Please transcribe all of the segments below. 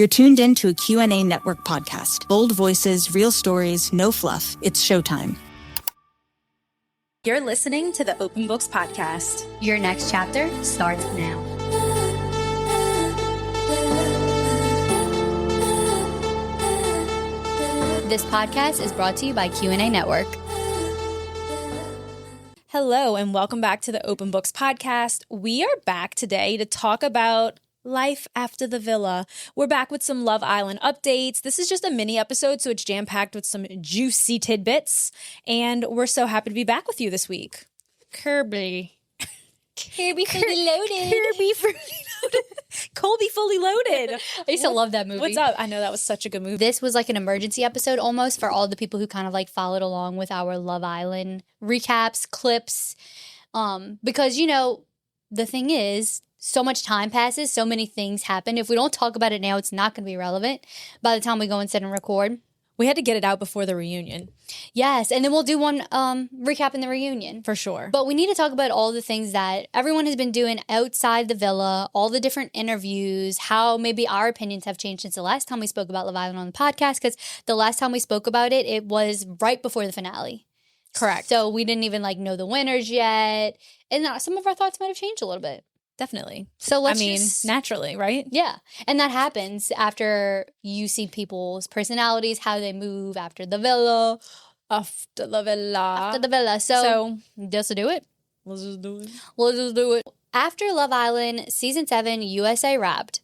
You're tuned into a Q&A Network podcast. Bold voices, real stories, no fluff. It's showtime. You're listening to the Open Books podcast. Your next chapter starts now. This podcast is brought to you by Q&A Network. Hello, and welcome back to the Open Books podcast. We are back today to talk about life after the villa. We're back with some Love Island updates. This is just a mini episode, so it's jam-packed with some juicy tidbits, and we're so happy to be back with you this week. Kirby fully loaded. Colby fully loaded. I used to love that movie. What's up? I know that was such a good movie. This was like an emergency episode almost for all the people who kind of like followed along with our Love Island recaps, clips, because, you know, the thing is, so much time passes, so many things happen. If we don't talk about it now, it's not going to be relevant by the time we go and sit and record. We had to get it out before the reunion. Yes, and then we'll do one recap in the reunion. For sure. But we need to talk about all the things that everyone has been doing outside the villa, all the different interviews, how maybe our opinions have changed since the last time we spoke about Love Island on the podcast, because the last time we spoke about it, it was right before the finale. Correct. So we didn't even like know the winners yet. And some of our thoughts might have changed a little bit. Definitely. So let's naturally, right? Yeah. And that happens after you see people's personalities, how they move after the villa. After the villa. So just do it. Let's just do it. Let's just do it. After Love Island, Season 7, USA wrapped.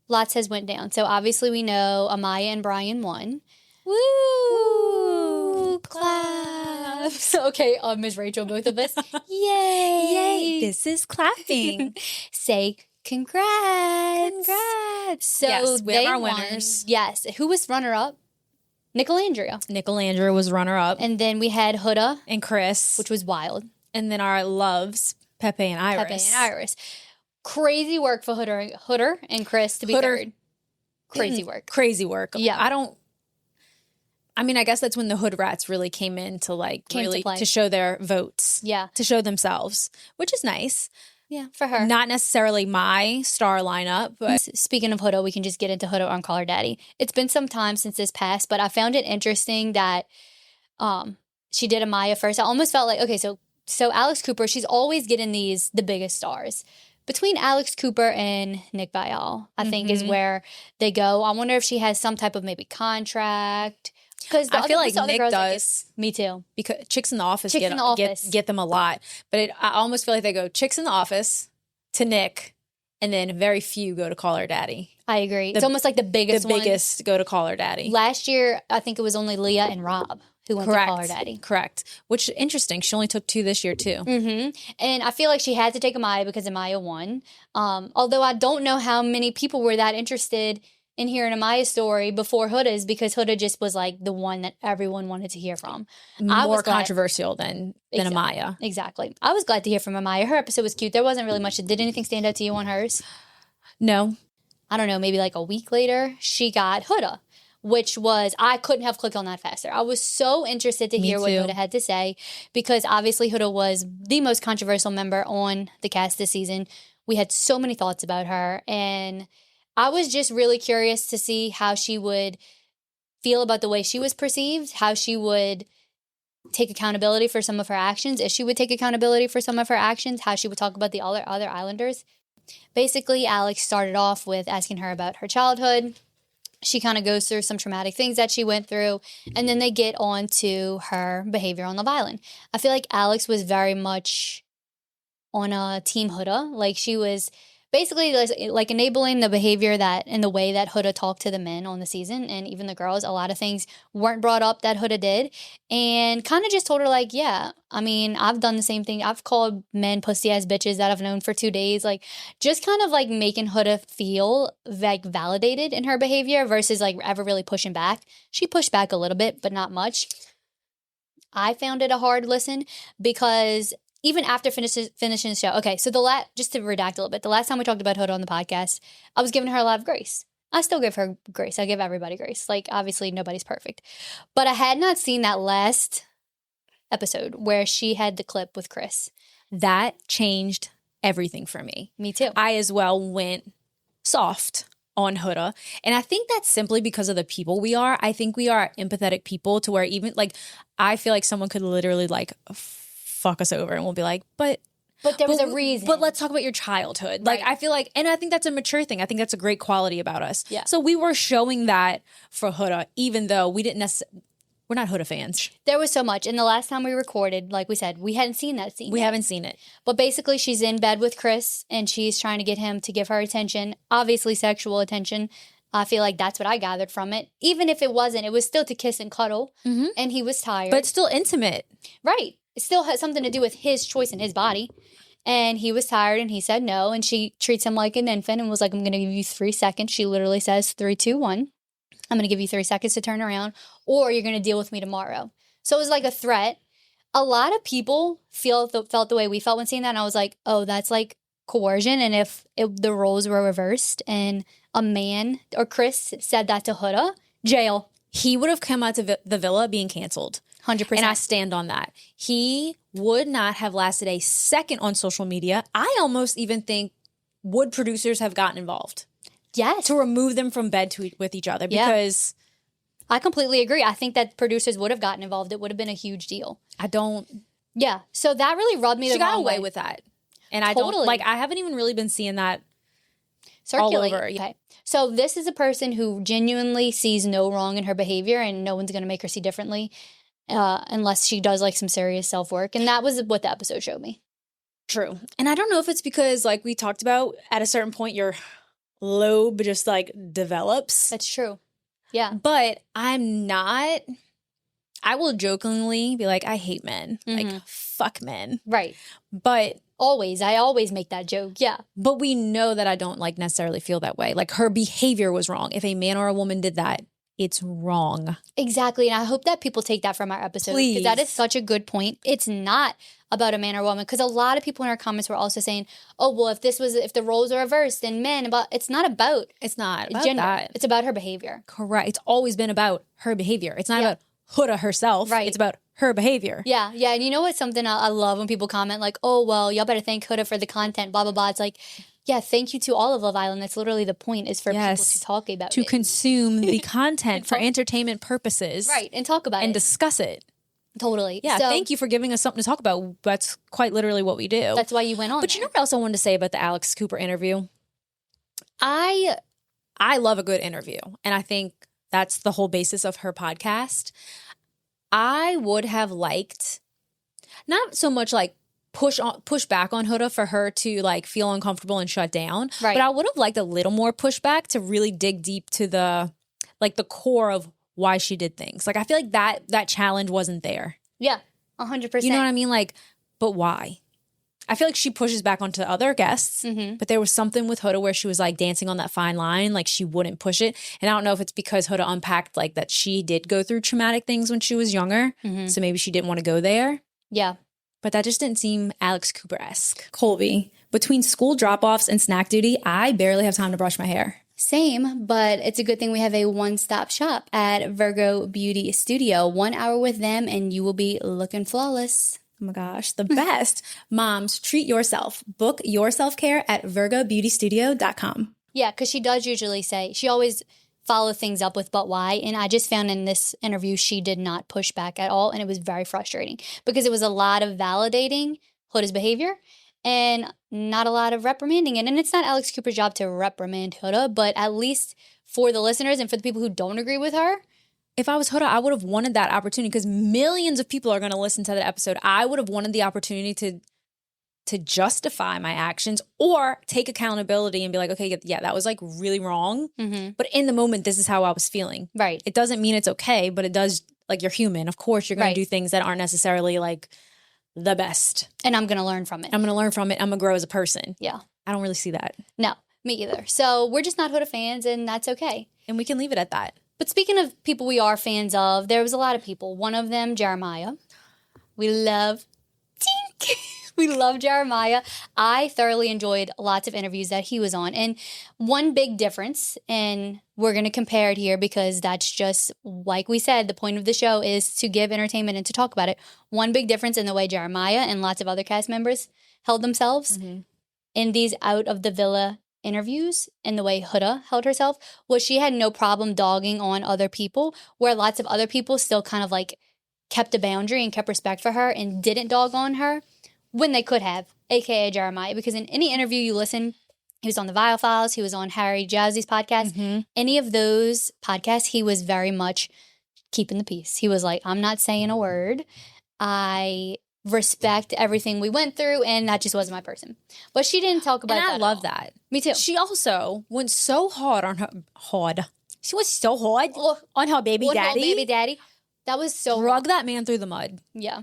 Lots has went down. So obviously we know Amaya and Brian won. Woo! Claps. Okay, Miss Rachel, both of us. Yay! Yay! This is clapping. Say congrats. Congrats. So yes, we they have our won. winners. Yes. Who was runner-up? Nicolandria was runner-up. And then we had Huda. And Chris. Which was wild. And then our loves, Pepe and Iris. Crazy work for Huda and Chris to be third. Crazy work. Yeah. I guess that's when the hood rats really came in to to show their votes. Yeah. To show themselves, which is nice. Yeah, for her. Not necessarily my star lineup, but speaking of Huda, we can just get into Huda on Call Her Daddy. It's been some time since this passed, but I found it interesting that she did Amaya first. I almost felt like, okay, so Alex Cooper, she's always getting the biggest stars. Between Alex Cooper and Nick Viall, I think is where they go. I wonder if she has some type of maybe contract. Because I feel like Nick does. Me too. Because Chicks in the Office get them a lot. But I almost feel like they go Chicks in the Office to Nick, and then very few go to Call Her Daddy. I agree. It's almost like the biggest go to Call Her Daddy. Last year, I think it was only Leah and Rob who went to Call Her Daddy. Correct. Which is interesting. She only took 2 this year, too. Mm-hmm. And I feel like she had to take Amaya because Amaya won. Although I don't know how many people were that interested in hearing Amaya's story before Huda's, because Huda just was like the one that everyone wanted to hear from. More controversial than Amaya. Exactly. I was glad to hear from Amaya. Her episode was cute. There wasn't really much. Did anything stand out to you on hers? No. I don't know, maybe like a week later, she got Huda, which was, I couldn't have clicked on that faster. I was so interested to hear what Huda had to say, because obviously Huda was the most controversial member on the cast this season. We had so many thoughts about her, and I was just really curious to see how she would feel about the way she was perceived, how she would take accountability for some of her actions, if she would take accountability for some of her actions, how she would talk about the other Islanders. Basically, Alex started off with asking her about her childhood. She kind of goes through some traumatic things that she went through, and then they get on to her behavior on Love Island. I feel like Alex was very much on a Team Huda. Like, she was basically like enabling the behavior that and the way that Huda talked to the men on the season, and even the girls. A lot of things weren't brought up that Huda did, and kind of just told her like, yeah, I've done the same thing. I've called men pussy ass bitches that I've known for 2 days. Like, just kind of like making Huda feel like validated in her behavior versus like ever really pushing back. She pushed back a little bit, but not much. I found it a hard listen because even after finishing the show, okay, so just to redact a little bit, the last time we talked about Huda on the podcast, I was giving her a lot of grace. I still give her grace. I give everybody grace. Like, obviously, nobody's perfect. But I had not seen that last episode where she had the clip with Chris. That changed everything for me. Me too. I as well went soft on Huda. And I think that's simply because of the people we are. I think we are empathetic people to where even like, I feel like someone could literally like fuck us over and we'll be like, but there was a reason. But let's talk about your childhood. Like, I feel like, and I think that's a mature thing. I think that's a great quality about us. Yeah. So we were showing that for Huda, even though we didn't necessarily, we're not Huda fans. There was so much. And the last time we recorded, like we said, we hadn't seen that scene. We yet. haven't seen it. But basically, she's in bed with Chris, and she's trying to get him to give her attention, obviously sexual attention. I feel like that's what I gathered from it. Even if it wasn't, it was still to kiss and cuddle, and he was tired. But it's still intimate. Right. It still has something to do with his choice and his body. And he was tired, and he said no, and she treats him like an infant and was like, I'm going to give you 3 seconds. She literally says 3, 2, 1. I'm going to give you 3 seconds to turn around, or you're going to deal with me tomorrow. So it was like a threat. A lot of people felt the way we felt when seeing that, and I was like, oh, that's like coercion. And if the roles were reversed and a man or Chris said that to Huda, jail. He would have come out to the villa being canceled. 100%. And I stand on that. He would not have lasted a second on social media. I almost even think would producers have gotten involved. Yes. To remove them from bed with each other because... I completely agree. I think that producers would have gotten involved. It would have been a huge deal. I don't... Yeah. So that really rubbed me the wrong way. She got away with that. And I don't... Like, I haven't even really been seeing that circulate. All over. Okay. So this is a person who genuinely sees no wrong in her behavior, and no one's going to make her see differently unless she does like some serious self-work. And that was what the episode showed me. True. And I don't know if it's because, like we talked about, at a certain point, your lobe just like develops. That's true. Yeah. But I'm not... I will jokingly be like, I hate men. Like, fuck men. Right. But... I always make that joke. Yeah. But we know that I don't like necessarily feel that way. Like her behavior was wrong. If a man or a woman did that, it's wrong. Exactly. And I hope that people take that from our episode. Please. Because that is such a good point. It's not about a man or woman. Because a lot of people in our comments were also saying, oh, well, if the roles are reversed and men, but it's not about gender. That. It's about her behavior. Correct. It's always been about her behavior. It's not about Huda herself. Right. It's about her behavior. Yeah. Yeah. And you know what's something I love when people comment like, oh, well, y'all better thank Huda for the content, blah, blah, blah. It's like, yeah, thank you to all of Love Island. That's literally the point, is for people to talk about it. To consume the content for entertainment purposes. Right. And talk about it. And discuss it. Totally. Yeah. So, thank you for giving us something to talk about. That's quite literally what we do. That's why you went on. But you know what else I wanted to say about the Alex Cooper interview? I love a good interview. And I think that's the whole basis of her podcast. I would have liked, not so much like push back on Huda for her to like feel uncomfortable and shut down. Right. But I would have liked a little more pushback to really dig deep to the core of why she did things. Like I feel like that challenge wasn't there. Yeah, 100%. You know what I mean? Like, but why? I feel like she pushes back onto other guests, but there was something with Huda where she was like dancing on that fine line, like she wouldn't push it. And I don't know if it's because Huda unpacked like that she did go through traumatic things when she was younger, so maybe she didn't want to go there. Yeah. But that just didn't seem Alex Cooper-esque. Colby, between school drop-offs and snack duty, I barely have time to brush my hair. Same, but it's a good thing we have a one-stop shop at Virgo Beauty Studio. 1 hour with them and you will be looking flawless. Oh my gosh, the best. Moms, treat yourself. Book your self-care at virgobeautystudio.com. Yeah, because she does usually say, she always follow things up with but why. And I just found in this interview, she did not push back at all. And it was very frustrating because it was a lot of validating Huda's behavior and not a lot of reprimanding it. And it's not Alex Cooper's job to reprimand Huda, but at least for the listeners and for the people who don't agree with her, if I was Huda, I would have wanted that opportunity because millions of people are going to listen to that episode. I would have wanted the opportunity to justify my actions or take accountability and be like, okay, yeah, that was like really wrong. But in the moment, this is how I was feeling. Right. It doesn't mean it's okay, but it does, like, you're human. Of course, you're going to do things that aren't necessarily like the best. And I'm going to learn from it. I'm going to learn from it. I'm going to grow as a person. Yeah. I don't really see that. No, me either. So we're just not Huda fans and that's okay. And we can leave it at that. But speaking of people we are fans of, there was a lot of people. One of them, Jeremiah. We love We love Jeremiah. I thoroughly enjoyed lots of interviews that he was on. And one big difference, and we're going to compare it here because that's just, like we said, the point of the show is to give entertainment and to talk about it. One big difference in the way Jeremiah and lots of other cast members held themselves in these out of the villa interviews and the way Huda held herself was she had no problem dogging on other people, where lots of other people still kind of like kept a boundary and kept respect for her and didn't dog on her when they could have, aka Jeremiah. Because in any interview you listen, he was on the Vial Files, he was on Harry Jazzy's podcast, any of those podcasts, he was very much keeping the peace. He was like, I'm not saying a word. I respect everything we went through, and that just wasn't my person. But she didn't talk about that. And I love that. Me too. She also went so hard on her She was so hard on her baby daddy. That was so drug that man through the mud. Yeah.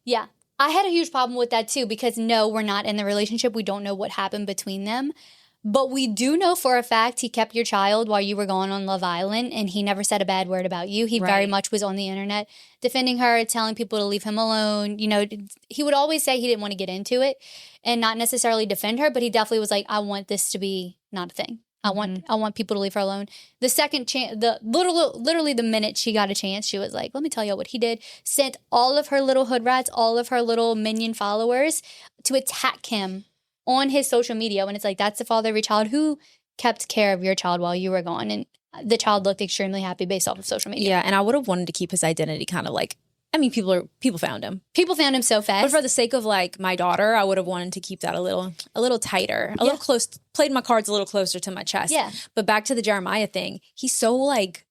Yeah. I had a huge problem with that too, because no, we're not in the relationship. We don't know what happened between them. But we do know for a fact he kept your child while you were gone on Love Island, and he never said a bad word about you. He very much was on the internet defending her, telling people to leave him alone. You know, he would always say he didn't want to get into it and not necessarily defend her, but he definitely was like, I want this to be not a thing. I want people to leave her alone. The second chance, literally the minute she got a chance, she was like, let me tell you what he did. Sent all of her little hood rats, all of her little minion followers to attack him on his social media, when it's like, that's the father of your child who kept care of your child while you were gone. And the child looked extremely happy based off of social media. Yeah, and I would have wanted to keep his identity kind of like, I mean, people found him. People found him so fast. But for the sake of like my daughter, I would have wanted to keep that a little tighter, a little close, played my cards a little closer to my chest. Yeah. But back to the Jeremiah thing, he's so like,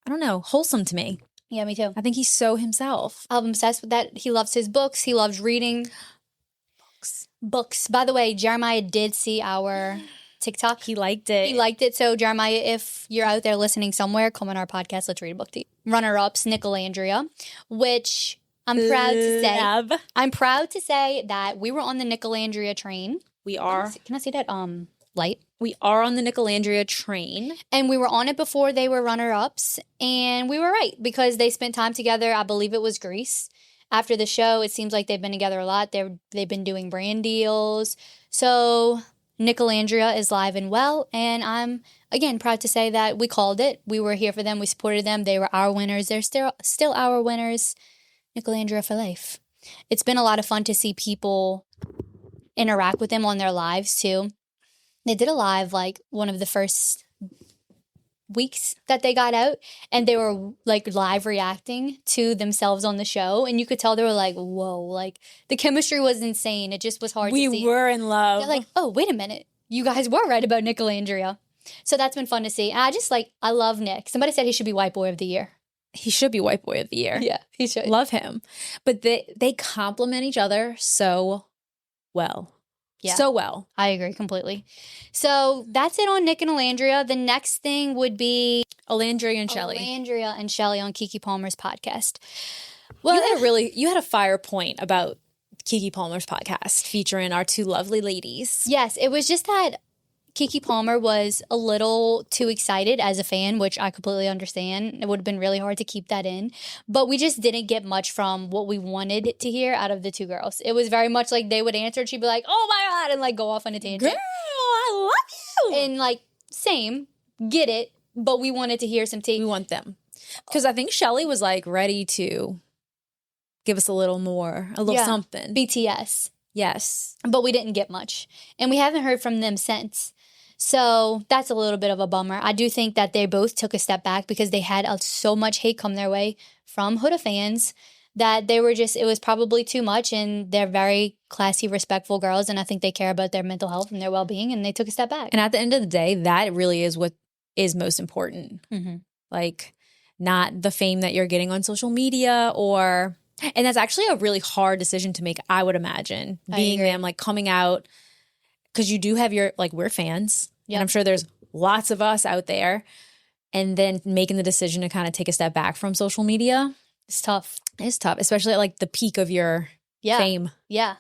I don't know, wholesome to me. Yeah, me too. I think he's so himself. I'm obsessed with that. He loves his books. He loves reading. Books. By the way, Jeremiah did see our TikTok. He liked it. He liked it. So Jeremiah, if you're out there listening somewhere, come on our podcast. Let's read a book to you. Runner-ups, Nicolandria, which I'm proud to say. I'm proud to say that we were on the Nicolandria train. We are. Can I see that light? We are on the Nicolandria train. And we were on it before they were runner-ups. And we were right, because they spent time together. I believe it was Greece. After the show, it seems like they've been together a lot. They've been doing brand deals. So Nicolandria is live and well. And I'm, again, proud to say that we called it. We were here for them. We supported them. They were our winners. They're still our winners. Nicolandria for life. It's been a lot of fun to see people interact with them on their lives, too. They did a live, like, one of the first weeks that they got out, and they were like live reacting to themselves on the show, and you could tell they were like, whoa, like the chemistry was insane. It just was hard to see. We were in love. They're like, oh, wait a minute, you guys were right about Nicolandria. So that's been fun to see. And I love Nick. Somebody said he should be White Boy of the Year. He should be White Boy of the Year. Yeah, he should. Love him. But they complement each other so well. Yeah. So well. I agree completely. So that's it on Nick and Alandria. The next thing would be Alandria and Shelly. Alandria and Shelly on Keke Palmer's podcast. Well, you had a fire point about Keke Palmer's podcast featuring our two lovely ladies. Yes, it was just that Keke Palmer was a little too excited as a fan, which I completely understand. It would have been really hard to keep that in. But we just didn't get much from what we wanted to hear out of the two girls. It was very much like they would answer and she'd be like, oh my God, and like go off on a tangent. Girl, I love you. And like, same, get it, but we wanted to hear some tea. We want them. Because I think Shelly was like ready to give us a little more, a little something. BTS. Yes. But we didn't get much. And we haven't heard from them since. So that's a little bit of a bummer. I do think that they both took a step back because they had so much hate come their way from Huda fans that they were it was probably too much, and they're very classy, respectful girls, and I think they care about their mental health and their well-being, and they took a step back. And at the end of the day, that really is what is most important. Mm-hmm. Like, not the fame that you're getting on social media and that's actually a really hard decision to make, I would imagine, being them, like coming out. Because you do have we're fans. Yep. And I'm sure there's lots of us out there. And then making the decision to kind of take a step back from social media. It's tough. It's tough, especially at like the peak of your fame. Yeah,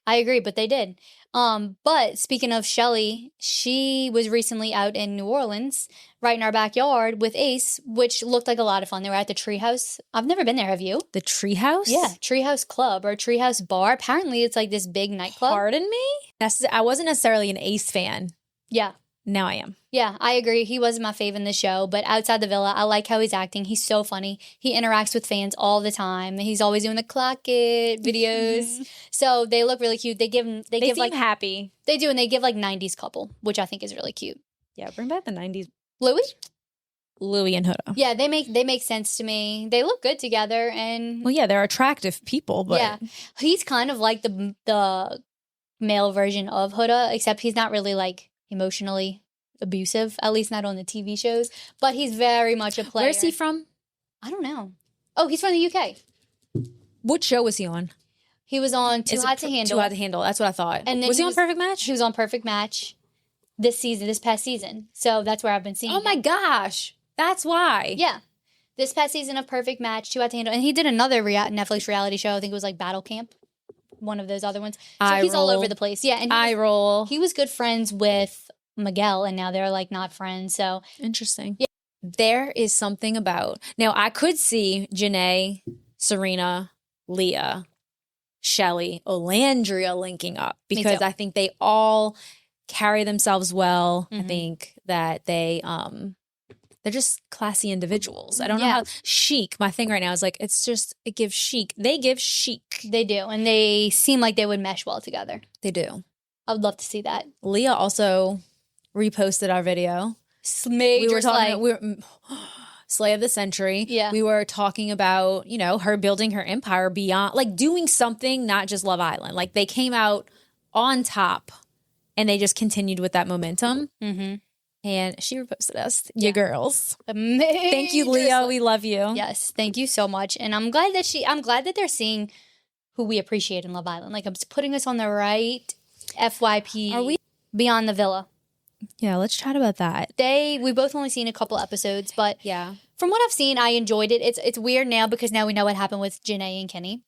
I agree, but they did. But speaking of Shelly, she was recently out in New Orleans, right in our backyard with Ace, which looked like a lot of fun. They were at the Treehouse. I've never been there. Have you? The Treehouse? Yeah, Treehouse Club or Treehouse Bar. Apparently, it's like this big nightclub. Pardon me? I wasn't necessarily an Ace fan. Yeah. now I am. Yeah, I agree. He wasn't my fave in the show, but outside the villa, I like how he's acting. He's so funny. He interacts with fans all the time. He's always doing the clock it videos. So they look really cute. They give Seem like happy. they do, and they give like 90s couple, which I think is really cute. Yeah, bring back the 90s. Louis and Huda. Yeah, they make sense to me. They look good together, and well, yeah, they're attractive people, but yeah, he's kind of like the male version of Huda, except he's not really like emotionally abusive, at least not on the TV shows. But he's very much a player. Where's he from? I don't know. Oh, he's from the UK. What show was he on? He was on Too Hot to Handle. Too Hot to Handle. That's what I thought. And then was he on Perfect Match? He was on Perfect Match this past season. So that's where I've been seeing him. My gosh. That's why. Yeah. This past season of Perfect Match, Too Hot to Handle. And he did another Netflix reality show. I think it was like Battle Camp. One of those other ones. So he's all over the place. Yeah. And he was good friends with Miguel, and now they're like not friends. So interesting. Yeah. There is something about, now I could see Janae, Serena, Leah, Shelly, Olandria linking up because I think they all carry themselves well. I think that they're just classy individuals. I don't know how chic. My thing right now is like, it gives chic. They give chic. They do. And they seem like they would mesh well together. They do. I would love to see that. Leah also reposted our video. Slay of the Century. Yeah. We were talking about, her building her empire beyond, like doing something, not just Love Island. Like they came out on top and they just continued with that momentum. Mm-hmm. And she reposted us, you girls. Amazing. Thank you, Leah. We love you. Yes, thank you so much. And I'm glad that they're seeing who we appreciate in Love Island. Like I'm putting us on the right FYP. Are we Beyond the Villa? Yeah, let's chat about that. We both only seen a couple episodes, but yeah, from what I've seen, I enjoyed it. It's weird now because now we know what happened with Janae and Kenny.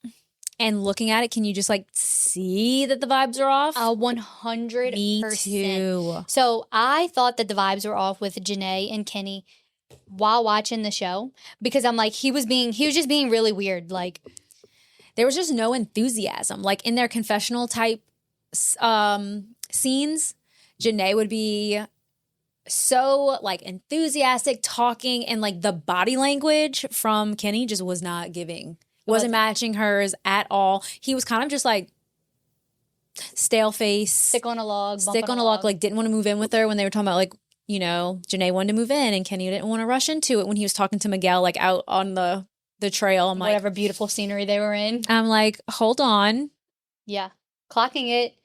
And looking at it, can you just like see that the vibes are off? 100%. Me too. So I thought that the vibes were off with Janae and Kenny while watching the show because I'm like, he was just being really weird. Like there was just no enthusiasm. Like in their confessional type scenes, Janae would be so like enthusiastic talking, and like the body language from Kenny just was not giving. Wasn't matching hers at all. He was kind of just like stale face. Stick on a log. Like didn't want to move in with her when they were talking about like, Janae wanted to move in and Kenny didn't want to rush into it when he was talking to Miguel like out on the trail. I'm like, whatever beautiful scenery they were in. I'm like, hold on. Yeah. Clocking it.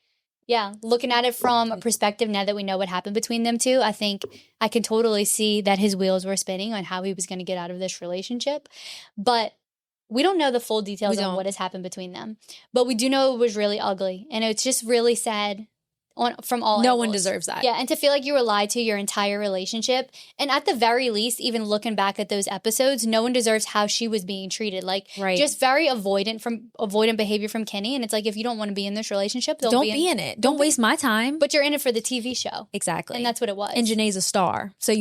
Yeah. Looking at it from a perspective now that we know what happened between them two, I think I can totally see that his wheels were spinning on how he was going to get out of this relationship. But we don't know the full details on what has happened between them, but we do know it was really ugly, and it's just really sad from all No angles. one deserves that. Yeah, and to feel like you were lied to your entire relationship, and at the very least, even looking back at those episodes, no one deserves how she was being treated. Like, just very avoidant behavior from Kenny, and it's like, if you don't want to be in this relationship, don't be in it. Don't waste my time. But you're in it for the TV show. Exactly. And that's what it was. And Janae's a star. So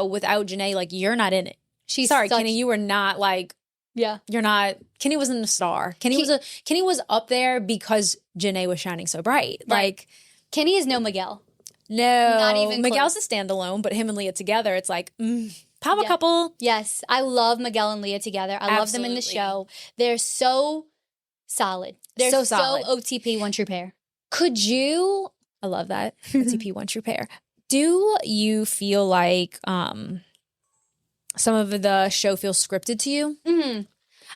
without Janae, like, you're not in it. Kenny, you were not like... Yeah. You're not... Kenny wasn't a star. Kenny was up there because Janae was shining so bright. Right. Like... Kenny is no Miguel. No. Not even Miguel's close. a standalone, but him and Leah together, it's like, power couple. Yes. I love Miguel and Leah together. I love them in the show. They're so solid. They're so solid. OTP, one true pair. Could you... I love that. OTP, one true pair. Do you feel like some of the show feels scripted to you? Mm-hmm.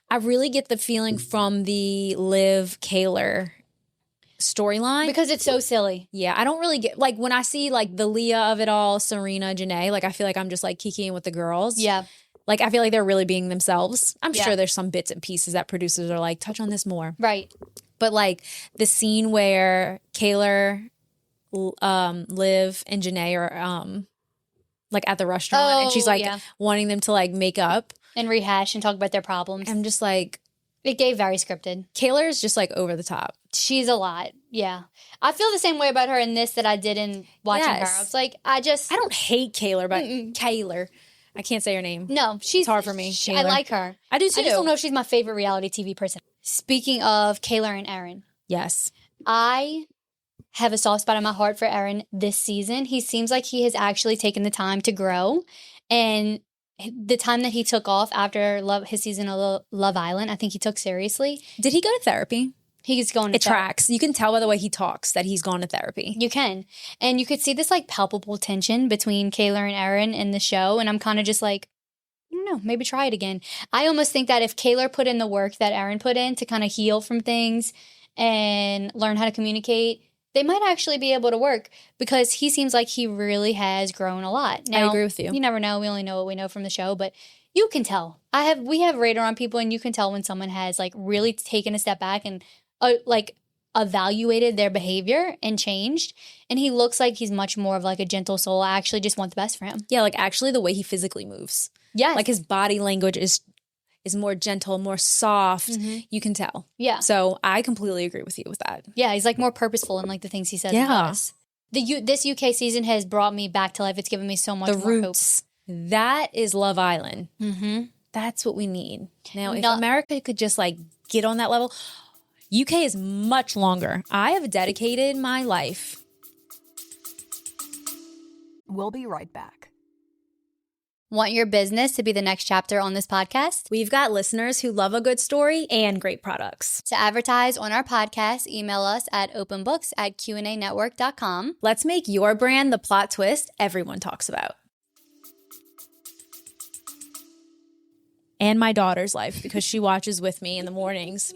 I really get the feeling from the Liv Kaylor storyline because it's so silly. Yeah, I don't really get like when I see like the Leah of it all, Serena, Janae, like I feel like I'm just like kikiing with the girls. Yeah. Like I feel like they're really being themselves. I'm sure there's some bits and pieces that producers are like, touch on this more. Right. But like the scene where Kaylor, Liv, and Janae are like at the restaurant and she's like wanting them to like make up and rehash and talk about their problems. I'm just like, it gave very scripted. Kaylor's just like over the top. She's a lot. Yeah. I feel the same way about her in this that I did in watching her. I was like, I don't hate Kaylor, but Kaylor. I can't say her name. No, it's hard for me. I like her. I do too. I just don't know if she's my favorite reality TV person. Speaking of Kaylor and Aaron. Yes. I have a soft spot in my heart for Aaron this season. He seems like he has actually taken the time to grow, and the time that he took off after his season of Love Island, I think he took seriously. Did he go to therapy? He's going to It tracks. You can tell by the way he talks that he's gone to therapy. You can. And you could see this like palpable tension between Kayla and Aaron in the show. And I'm kind of just like, I don't know, maybe try it again. I almost think that if Kayla put in the work that Aaron put in to kind of heal from things and learn how to communicate, they might actually be able to work, because he seems like he really has grown a lot. Now, I agree with you. You never know. We only know what we know from the show, but you can tell. We have radar on people, and you can tell when someone has like really taken a step back and like evaluated their behavior and changed. And he looks like he's much more of like a gentle soul. I actually just want the best for him. Yeah, like actually the way he physically moves. Yes. Like his body language is more gentle, more soft. Mm-hmm. You can tell. Yeah. So I completely agree with you with that. Yeah, he's like more purposeful in like the things he says. Yeah. This UK season has brought me back to life. It's given me so much The more roots. Hope. That is Love Island. Mm-hmm. That's what we need. Now, if America could just like get on that level, UK is much longer. I have dedicated my life. We'll be right back. Want your business to be the next chapter on this podcast? We've got listeners who love a good story and great products. To advertise on our podcast, email us at openbooks@qanetwork.com. Let's make your brand the plot twist everyone talks about. And my daughter's life, because she watches with me in the mornings.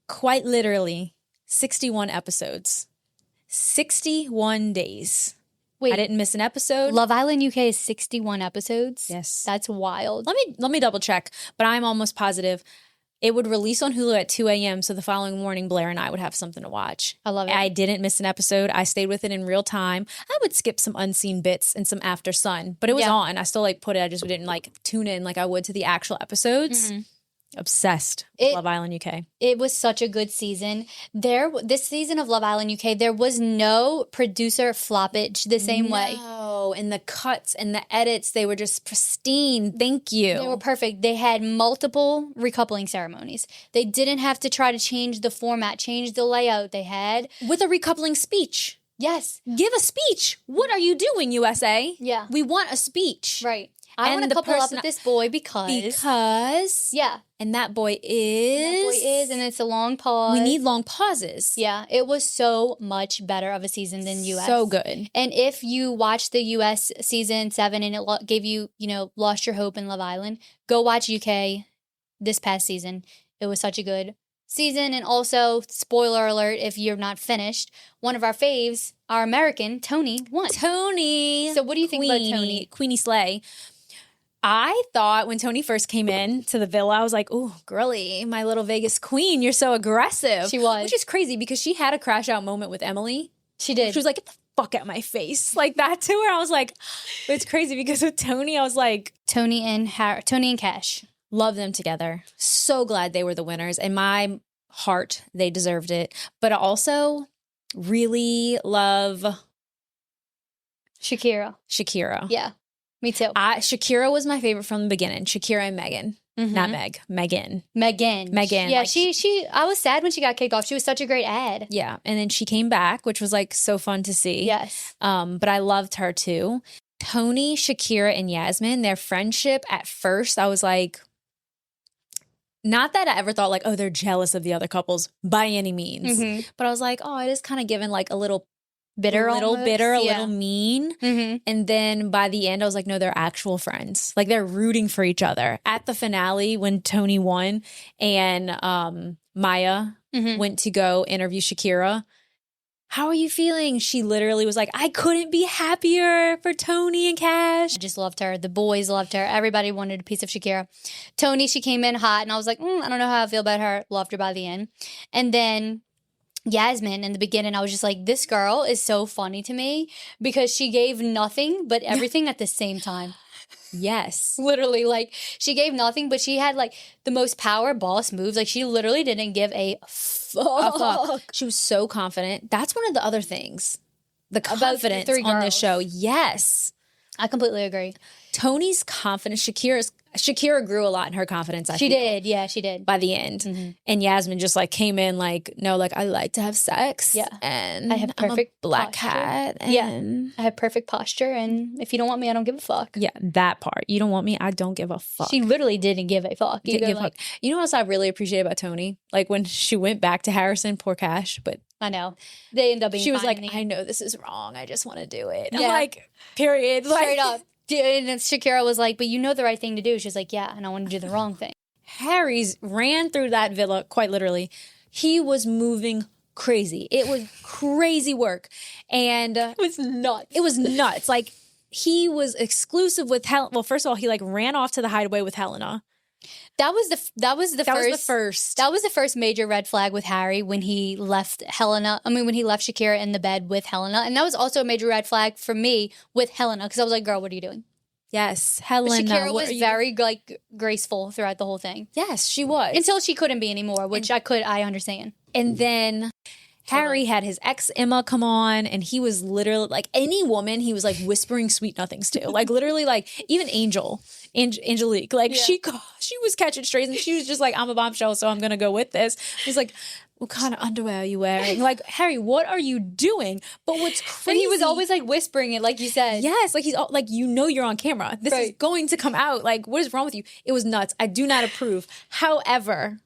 Quite literally, 61 episodes. 61 days. Wait, I didn't miss an episode. Love Island UK is 61 episodes? Yes. That's wild. Let me double check, but I'm almost positive it would release on Hulu at 2 a.m. So the following morning, Blair and I would have something to watch. I love it. I didn't miss an episode. I stayed with it in real time. I would skip some unseen bits and some after sun, but it was on. I still like put it. I just didn't like tune in like I would to the actual episodes. Mm-hmm. Obsessed with Love Island UK. It was such a good season. This season of Love Island UK, there was no producer floppage the same way. No, and the cuts and the edits, they were just pristine. Thank you. They were perfect. They had multiple recoupling ceremonies. They didn't have to try to change the format, change the layout. They had with a recoupling speech. Yes. Give a speech. What are you doing, USA? Yeah. We want a speech. Right. I want to couple up with this boy because yeah, and that boy is, and it's a long pause. We need long pauses. Yeah, it was so much better of a season than US. So good. And if you watched the US season 7 and it gave you, lost your hope in Love Island, go watch UK this past season. It was such a good season. And also, spoiler alert, if you're not finished, one of our faves, our American, Tony, won. Tony. So what do you think about Tony? Queenie Slay. I thought when Tony first came in to the villa, I was like, "Oh, girly, my little Vegas queen, you're so aggressive." She was. Which is crazy because she had a crash out moment with Emily. She did. She was like, "Get the fuck out my face." Like that to her. I was like, but it's crazy because with Tony, I was like, Tony and Cash. Love them together. So glad they were the winners. In my heart, they deserved it. But I also really love Shakira. Yeah. Me too. Shakira was my favorite from the beginning. Shakira and Megan. Mm-hmm. Not Meg. Megan. Yeah, like, she I was sad when she got kicked off. She was such a great ad. Yeah. And then she came back, which was like so fun to see. Yes. But I loved her too. Tony, Shakira, and Yasmin, their friendship at first, I was like, not that I ever thought like, oh, they're jealous of the other couples by any means. Mm-hmm. But I was like, oh, it is kind of given like a little bitter, a little mean. Mm-hmm. And then by the end, I was like, no, they're actual friends. Like they're rooting for each other. At the finale, when Tony won and Maya went to go interview Shakira, how are you feeling? She literally was like, I couldn't be happier for Tony and Cash. I just loved her. The boys loved her. Everybody wanted a piece of Shakira. Tony, she came in hot and I was like, I don't know how I feel about her. Loved her by the end. And then Yasmin, in the beginning, I was just like, this girl is so funny to me because she gave nothing but everything at the same time. Yes. Literally, like, she gave nothing, but she had, like, the most power boss moves. Like, she literally didn't give a fuck. She was so confident. That's one of the other things. The confidence on this show. Yes. I completely agree. Tony's confidence, Shakira grew a lot in her confidence. She did. Yeah, she did. By the end. And Yasmin just like came in like, no, like I like to have sex. Yeah. And I have perfect I'm a black posture. cat. And Yeah. I have perfect posture. And if you don't want me, I don't give a fuck. Yeah, that part. You don't want me, I don't give a fuck. She literally didn't give a fuck. Didn't give a fuck. You know what else I really appreciate about Tony? Like when she went back to Harrison, poor Cash, but I know. They end up being she was fine like, in the I end. know this is wrong. I just want to do it. I'm Yeah. like, period. Like, Straight up. And then Shakira was like, but you know the right thing to do. She's like, yeah, and I want to do the wrong thing. Harry's ran through that villa, quite literally. He was moving crazy. It was crazy work. And It was nuts. it was nuts. Like, he was exclusive with Helena. Well, first of all, he like ran off to the hideaway with Helena. That was the first major red flag with Harry when he left when he left Shakira in the bed with Helena. And that was also a major red flag for me with Helena because I was like, girl, what are you doing? Yes, But Helena. Shakira what was are you- very like graceful throughout the whole thing. Yes, she was. Until she couldn't be anymore, which I understand. And then Harry had his ex Emma come on, and he was literally like any woman he was like whispering sweet nothings to, like literally like even Angelique, like she was catching strays, and she was just like, I'm a bombshell, so I'm gonna go with this. He's like, what kind of underwear are you wearing? Like, Harry, what are you doing? But what's crazy? And he was always like whispering it, like you said. Yes, like he's like, you know, you're on camera. This is going to come out. Like, what is wrong with you? It was nuts. I do not approve. However,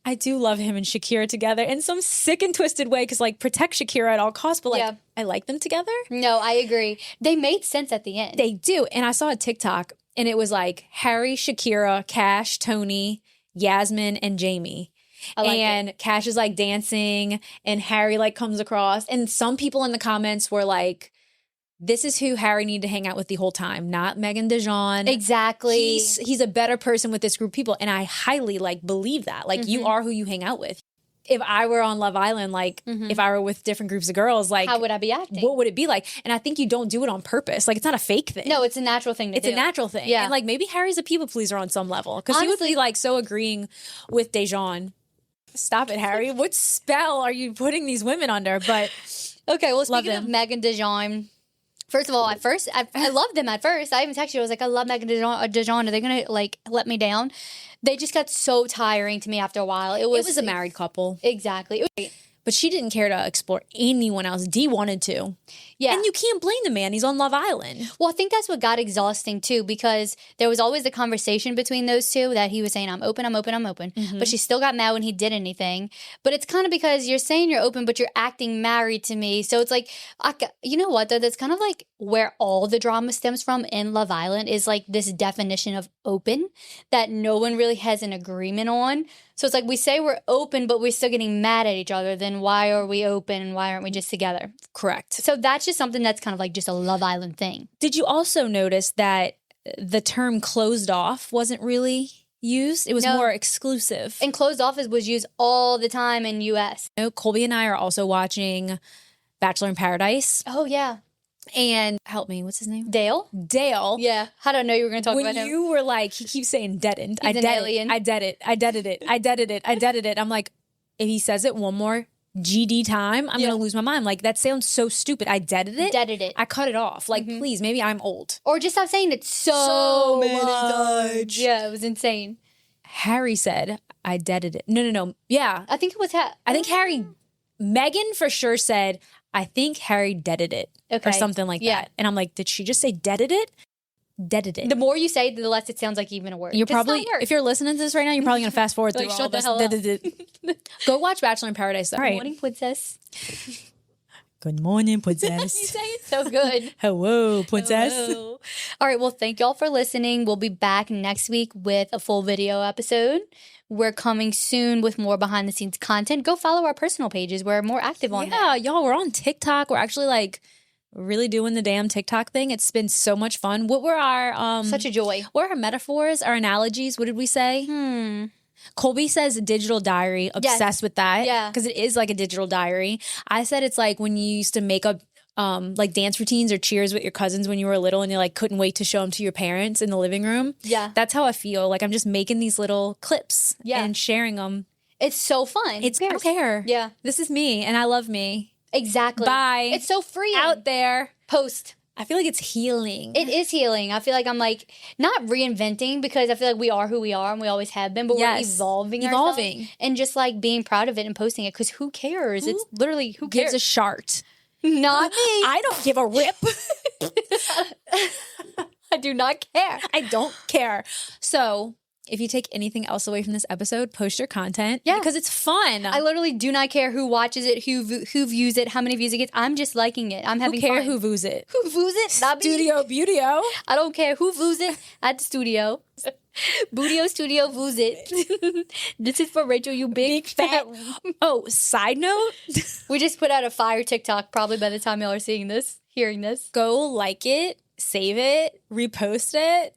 I do love him and Shakira together in some sick and twisted way because, like, protect Shakira at all costs. But, like, I like them together. No, I agree. They made sense at the end. They do. And I saw a TikTok, and it was like Harry, Shakira, Cash, Tony, Yasmin, and Jamie. And Cash is, like, dancing, and Harry, like, comes across. And some people in the comments were like, this is who Harry needed to hang out with the whole time, not Megan DeJean. Exactly. He's a better person with this group of people. And I highly like believe that. Like you are who you hang out with. If I were on Love Island, like if I were with different groups of girls, like how would I be acting? What would it be like? And I think you don't do it on purpose. Like it's not a fake thing. No, it's a natural thing to do. It's a natural thing. Yeah. And like maybe Harry's a people pleaser on some level. Because he would be like so agreeing with DeJean. Stop it, Harry. What spell are you putting these women under? But okay, well speaking of Megan DeJean, first of all, I loved them at first. I even texted you. I was like, I love Megan DeJean. Are they going to, like, let me down? They just got so tiring to me after a while. It was a married couple. Exactly. But she didn't care to explore anyone else. Dee wanted to. Yeah. And you can't blame the man. He's on Love Island. Well, I think that's what got exhausting, too, because there was always the conversation between those two that he was saying, I'm open. But she still got mad when he did anything. But it's kind of because you're saying you're open, but you're acting married to me. So it's like, you know what, though? That's kind of like where all the drama stems from in Love Island is like this definition of open that no one really has an agreement on. So it's like we say we're open, but we're still getting mad at each other. Then why are we open and why aren't we just together? Correct. So that's just something that's kind of like just a Love Island thing. Did you also notice that the term closed off wasn't really used? It was more exclusive. And closed off was used all the time in U.S. You know, Colby and I are also watching Bachelor in Paradise. Oh, yeah. And help me, what's his name? Dale? Yeah. How did I know you were going to talk about him? When you were like, he keeps saying deadened. He's an alien. I deaded it. I'm like, if he says it one more GD time, I'm going to lose my mind. Like, that sounds so stupid. I deaded it. I cut it off. Like, please, maybe I'm old. Or just stop saying it so much. Yeah, it was insane. Harry said, I deaded it. No. Yeah. I think it was I think Harry, Megan for sure said, I think Harry deaded it. Okay. Or something like that. And I'm like, did she just say deaded it? Deaded it. The more you say, the less it sounds like even a word. You're probably, if you're listening to this right now, you're probably going to fast forward through all of this. Go watch Bachelor in Paradise. Though. Good morning, princess. Good morning, princess. You say it so good. Hello, princess. Hello. All right, well, thank y'all for listening. We'll be back next week with a full video episode. We're coming soon with more behind the scenes content. Go follow our personal pages. We're more active on there. Yeah, y'all, we're on TikTok. We're actually like really doing the damn TikTok thing. It's been so much fun. What were our such a joy. What are our metaphors, our analogies? What did we say? Colby says digital diary. Obsessed with that. Yeah. Because it is like a digital diary. I said it's like when you used to make up like dance routines or cheers with your cousins when you were little and you like couldn't wait to show them to your parents in the living room. Yeah. That's how I feel. Like I'm just making these little clips and sharing them. It's so fun. I don't care. Yeah. This is me and I love me. Exactly. Bye. It's so free out there. Post. I feel like it's healing. It is healing. I feel like I'm like not reinventing because I feel like we are who we are and we always have been, but we're evolving ourselves and just like being proud of it and posting it because who cares? It's literally who cares? Gives a shart. Not me. I don't give a rip. I do not care. I don't care. So if you take anything else away from this episode, post your content. Yeah. Because it's fun. I literally do not care who watches it, who views it, how many views it gets. I'm just liking it. I'm having fun. Who views it? Who views it? Not me. Studio Beautyo. I don't care who views it at the studio. Bootio Studio views it. This is for Rachel, you big fat. Oh, side note. We just put out a fire TikTok probably by the time y'all are seeing this, hearing this. Go like it, save it, repost it.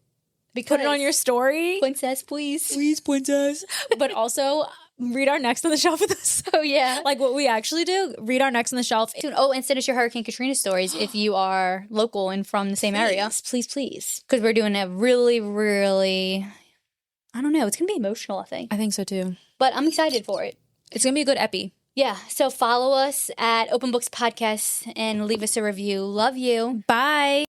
Put it on your story. Princess, please. Please, princess. But also, read our Next on the Shelf with us. Oh, yeah. Like what we actually do, read our Next on the Shelf. Oh, and send us your Hurricane Katrina stories if you are local and from the same area. Please. Because we're doing a really, really, I don't know, it's going to be emotional, I think. I think so too. But I'm excited for it. It's going to be a good epi. Yeah, so follow us at Open Books Podcast and leave us a review. Love you. Bye.